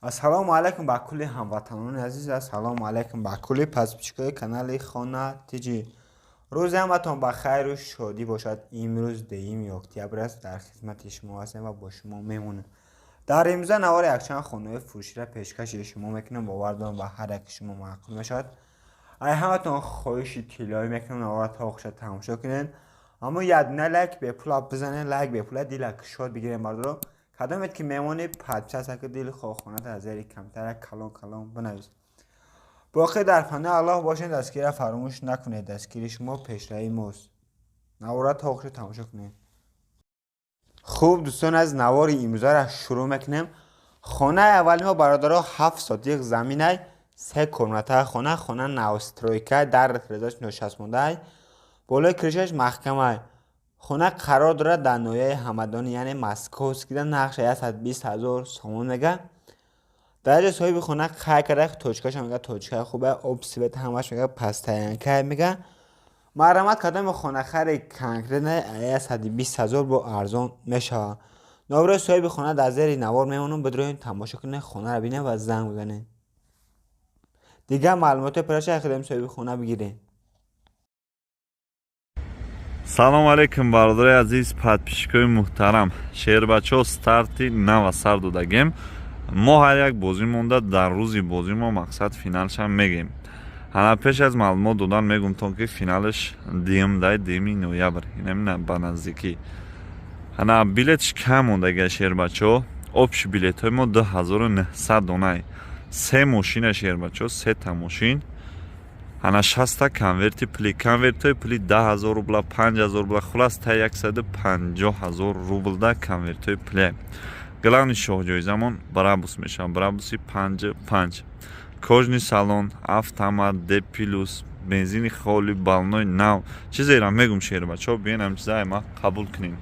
ассалому алайкум ба кулли ҳамватанони азиз. Ассалому алайкум ба кулли пасбичкои канали Хона ТЖ. рӯзи ҳаматон ба хайру шодӣ бошад. имрӯз 2 октябр аст. дар хизмати шумо ҳастем ва бо шумо мемонем. дар имрӯза навори якчанд хонаҳои фурӯширо пешкаши шумо мекунам. бовар дорам ба ҳар як шумо маъқул мешавад. ай ҳаматон хоҳиши тиллоӣ мекунам навора то охиша тамошо кунед. аммо ядна лайк бепула бизанед. лайк бепула дила кушод бигирем бардоро. кадомед ки мемонӣ подписаться ки дили хоҳхоната аз зери камтара калон бинавис. боқӣ дар паноҳи аллоҳ бошед. дастгирро фаромӯш накунед. дастгири шумо пешраи мост. навора то охир тамошо кунед. хуб дӯстон аз навори имрӯзаро шурӯъ мекунем. хонаи аввали мо бародаро 7 сотиқ заминай, 3 комната хона навстройка дар резаш ношасмондай, болои кришаш маҳкамай. хона қарор дорад дар ноҳияи ҳамадонӣ, яъне московскида. нақша 120,000 сомон мега. дар ҷо соҳиби хона қай карда точкаша мега точкаи хубе, об свет ҳамаш мега, пастаянка мега. марҳамат кадоми хонахари конкретна 120,000 бо арзон мешавад. номеро соҳиби хона дар зери навор мемонам. бидроед тамошо кунед, хонаро бинед ва занг бизанед. дигар маълумоти пирраша кадоми соҳиби хона бигиред. салому алейкум бародари азиз, подписчикои муҳтарам. шербачо старти нава сар додагем. мо ҳар як бозӣ монда, дар рӯзи бозӣ мо мақсад финалшам мегем. ҳана пеш аз маълумот додан мегумтон ки финалш 2 ноябр, инамина ба наздикӣ. ҳана билетш кам мондагия шербачо. общи билетҳои мо 2900 донай. 3 мошина шербачо, 3 та мошин. ҳана 60 конверти пули. конвертҳои пули 10,000 рубла, 5,000 рубла, хулас та 150,000 рублда конвертҳои пули. главни шоҳҷойзамон брабус мешавад. брабуси 5. кожни салон, автомат, д плюс, бензини холи, балнои нав. чизеро мегум шербачо, биенам чизае ма қабул кунем.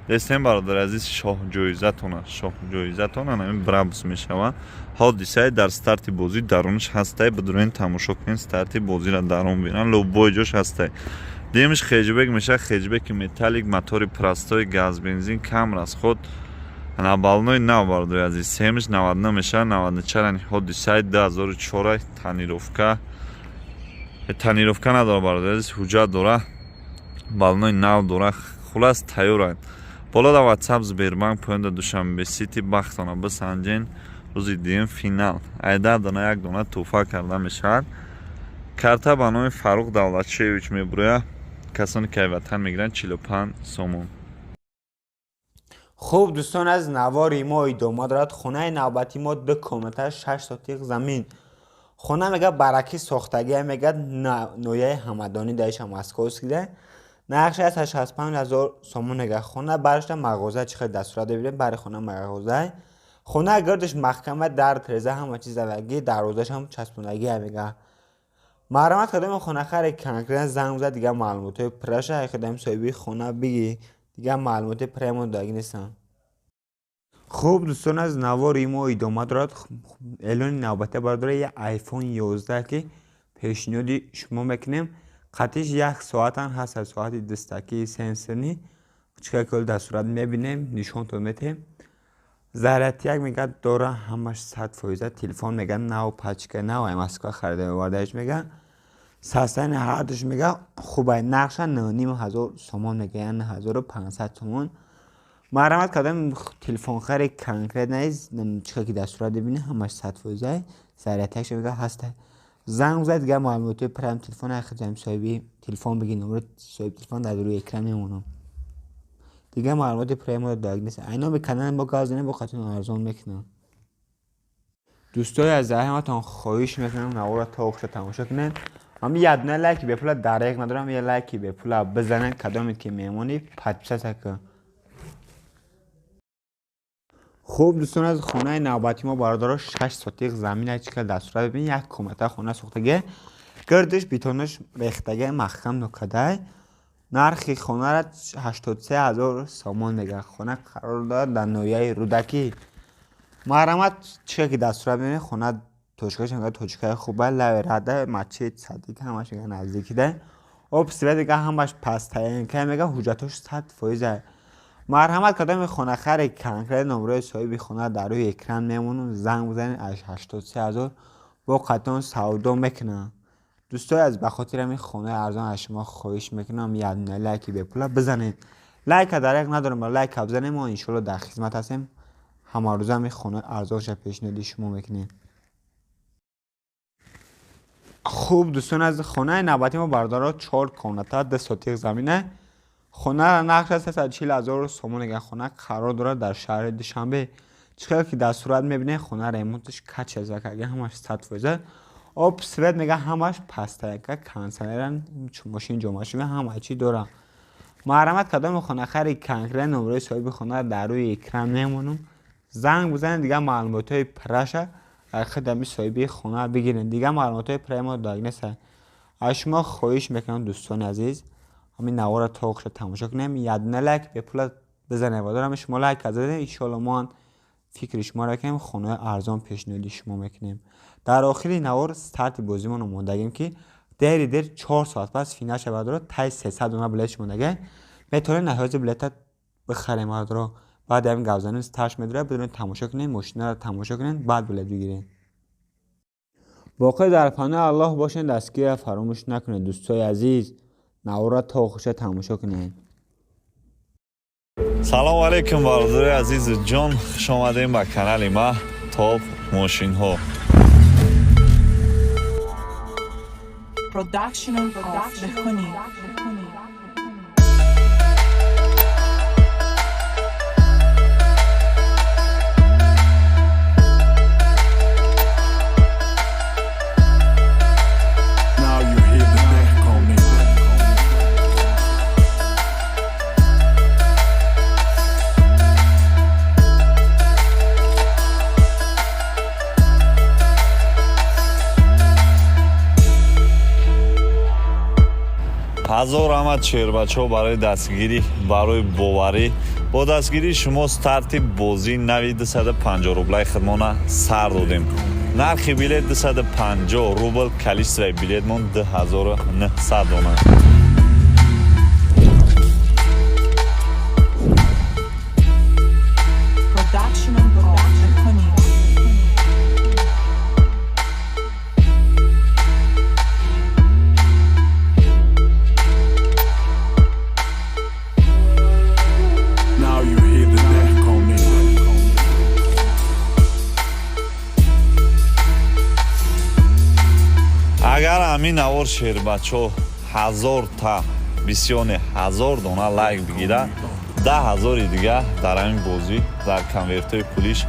дестем бародари азиз, шоҳҷоизатона намин брабус мешавад. ҳодисае дар старти бозӣ дарунаш ҳастай. бидурен тамошо кунед старти бозиро дарун бинан. лобои ҷош ҳастай. демиш хеҷбек мешавад. хеҷбеки металлик, мотори простои газ бензин, кам расход. балнои нав бародари азиз. семиш 99 мешавад. 94 ҳодисаи 2004 танировка надора бародари азиз. ҳуҷҷат дора. балнои нав дора. хулас тайёранд. бола дар WhatsApp Сбербанк поёнда душанбе сити бахтона бисанҷен. рӯзи дуюм финал. айдар дона як дона тӯҳфа карда мешавад. карта ба номи Фаруқ Давлатшевич мебурояд. касоне ки ватан мегиранд 45 сомон. хуб дӯстон аз навори мо идома дорад. хонаи навбати мо 2 комната 6 сотиқ замин. хона мега бараки сохтагия мега ноҳияи ҳамадонӣ даиша московскида. нақша 165,000 сомон мега. хона барашта мағоза чихел дастура дебирем. бари хона мағоза. хона гирдиш маҳкама, дар треза ҳама чиз завагӣ, дарвозаш ҳам часпондагия мега. марҳамат кадоми хонахари конкретна занг бизад. дигар маълумоти пирраша кадоми соҳиби хона биги. дигар маълумоти пирраи додагӣ нестам. хуб дӯстон аз навори мо идома дорад. эълони навбата бародари iPhone 11 ки пешниҳоди шумо мекунем. қатиш 1 соатан ҳаст. аз соати дистакии сенсорни чикаи кӯл дастурат мебинем. нишонтон метем. заряти як мега дора ҳамаш 100%. телефон мега нав пачка нав ай Москва харида овардаиш мега. састани ҳардуш мега хубай. нақша 9,500 сомон мега, яъне 1500 сомон. марҳамат кадом телефон хари конкретнаиз чика ки дастурат бибине ҳамаш 100%. зарятиакш мега ҳаста. занг бизад. дигар маълумоти прайм телефон ахиҷам соҳиби телефон биги. номери соҳиби телефон дар рӯи экран мемонам. дигар маълумоти праймо додагӣ нест. айноми канали мо газоне бо қатъи арзон мекунам. дӯстои азиз, ҳаматон хоҳиш мекунам навора то охир тамошо кунед. ҳам ядна лайки бепула дареқ надорам. я лайки бепула бизанед. кадомед ки мемонӣ подписаться кун. хуб дӯстон аз хонаи навбати мо бародаро 6 сотиқ замина чикал дастура бибинед. як комната хона сохтаги, гирдиш битонаш рехтаги маҳкам нокадай. нархи хонара 83,000 сомон мега. хона қарор дорад дар ноҳияи рӯдакӣ. марҳамат чика ки дастура бибинед. хона точкаш мега точкаи хуба, лави рада, мачид садик ҳамаш мега наздикида. об свет мега ҳамаш пастаянка мега. ҳуҷҷатош 100%. مرحمت کدام خانه خر کنکره نمره صاحب خانه در روی اکران میمونن، زنگ بزنین از 83000 با قطعا سودا میکنن. دوستای از بخاطر همین خانه ارزان از شما خواهش میکنم یه دونه لایک به پول بزنید. لایک درک ندارم، لایک بزنید، ما ان شاء الله در خدمت هستیم. همه روز همین خانه ارزانش پیشنهادی شما میکنیم. خوب دوستان، از خانه نوبتی ما بردارا 4 کاناتا 10 سوتیق زمینه. خانه را نقش 340,000 سوم نگه خانه قرار داره در شهر دوشنبه. چقدر که در صورت میبینه خانه ریمونتش کچ از که همش 100%. آب سوید میگه همش پسته که کانسلرن ماشین جمعشی همه چی داره. مرحمت کدام خانه خری کنکره نمره صاحب خانه در روی اکران میمونم، زنگ بزنید دیگه معلومات های پرشه خدمت صاحب خانه بگیرین. دیگه معلومات های پره ما داگ نیست. از شما خواهش میکنم دوستان عزیز همین نوار تاخش تماشا کنیم، یه دونه لایک به پول بزنید و دارم شما لایک از ان شاء الله ما فکر شما را کنیم خانه ارزان پیشنهادی شما میکنیم. در آخری نوار استارت بازیمون رو موندگیم که در 4 ساعت پس فینال شود رو تای 300 دونه بلیت موندگه میتونه نهایت بلیت بخریم رو بعد همین گوزنون استارت میداره بدون تماشا کنین، ماشین رو تماشا کنین بعد بلیت بگیرین. باقی در پناه الله باشین، دستگیر فراموش نکنید دوستای عزیز. نوار تا خوش تماشا کنین. سلام علیکم برادر عزیز جان، خوش آمدین به کانال ما توپ ماشین ها. Production of Behuni. Now you hear the back on me. ҳазор ҳамад шербачаҳо барои дастгирӣ барои боварӣ бо дастгирии шумо старти бозии нави 250 рублаи хидмона сар додем. нархи билет 250 рубл, количествои билетмон 2900 дона. Production of Behuni. Now you hear the back on me. агар ҳамин навор шербачаҳо 1000 та бисёни 1000 дона лайк бигирад 10,000 дига дар ҳамин бозӣ дар конвертҳои пулиш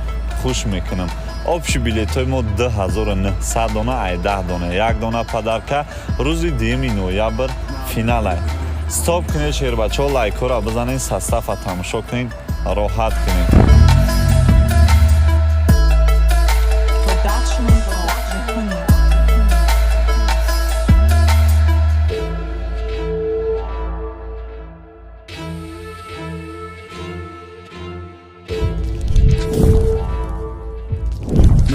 хуш мекунам. обши билетҳои мо 2900 дона ай 10 дона 1 дона падарка. рӯзи 2 ноябр финал ай. стоп кунед шербачаҳо, лайкҳоро бизанед, состава тамошо кунед, роҳат кунед. Production of Behuni.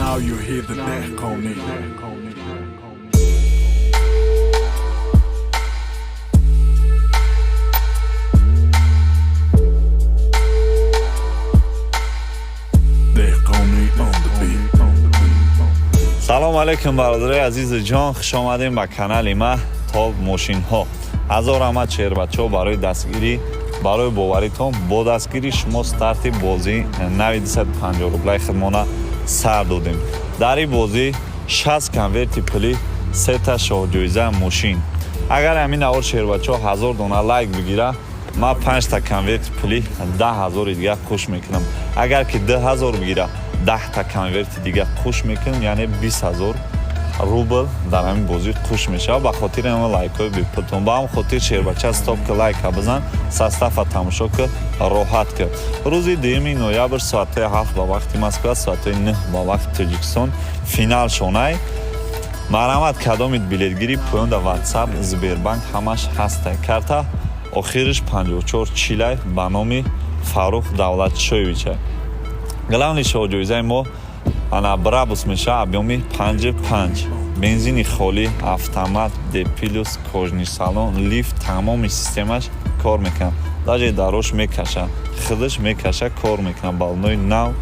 Now you hear the back on me. Back on me on the beat. салом алейкум бародари азизи ҷон, хуш омадем ба канали ма топ мошинҳо. ҳазор ҳамад шербачаҳо барои дастгирӣ барои боваритон бо дастгирии шумо старти бозии нави 250 рублаи хидмона сар додем. дар ин бозӣ 60 конверти пулӣ 3 та шоҳҷоиза мошин. агар ҳамин навор шербачаҳо 1000 дона лайк бигира ма 5 та конверти пулӣ 10,000 дига хуш мекунам. агар ки 2000 бигира 10 та конверти дига хуш мекунам, яъне 20,000 рубл дар ҳамин бозӣ хуш мешавад. ба хотири ҳама лайкҳои бепултон ба ҳам хотир шербача стоп ки лайка бизан, состава тамошо ки роҳат ки. рӯзи 2 ноябр соати 7 ба вақти Москва, соати 9 ба вақти Тоҷикистон финал шонай. марҳамат кадомит билетгирӣ поён дар WhatsApp Сбербанк ҳамаш ҳастай. карта охириш 5440 ба номи Фарух Давлатшоевича. главни шоҳҷоизаи мо ана брабус мешавад объёми 55. бензини холӣ, автомат, D+, кожни салон, лифт, тамоми системаш кор мекунад. даже дарош мекаша, худаш мекаша, кор мекуна балнои нав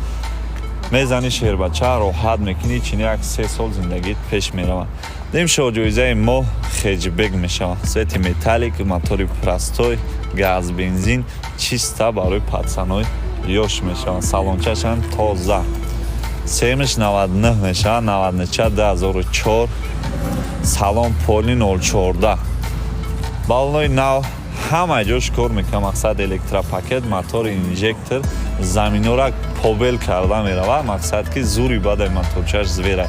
мезани шербача роҳат мекунӣ, чин як 3 сол зиндагит пеш мерава. Нимшо ҷоизаи мо хеҷбек мешава. Свети металлик, мотори простой, газ, бензин, чиста барои пацанои ёш мешава. Салончашан тоза. Семиш 99 мешава, 94 2004. Салон Полин 014. Балнои нав ҳама ҷош кор мекунад. Мақсад электропакет, мотори инжектор, заминора побел карда мерава. Мақсад ки зури бадай моторчаш зверай.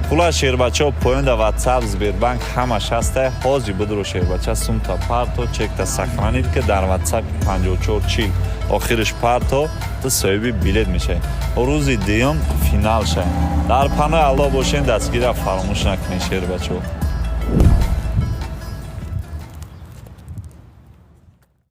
Хулас шербачаҳо поёнда WhatsApp, Сбербанк ҳамаш ҳаста. ҳозир бидро шербача сумта парто чекта сахранид ки дар WhatsApp 5440 охириш парто ту соҳиби билет мешавӣ. рӯзи дуюм финал шавед. Дар панои Аллоҳ бошед, дастгирро фаромӯш накунед шербачаҳо.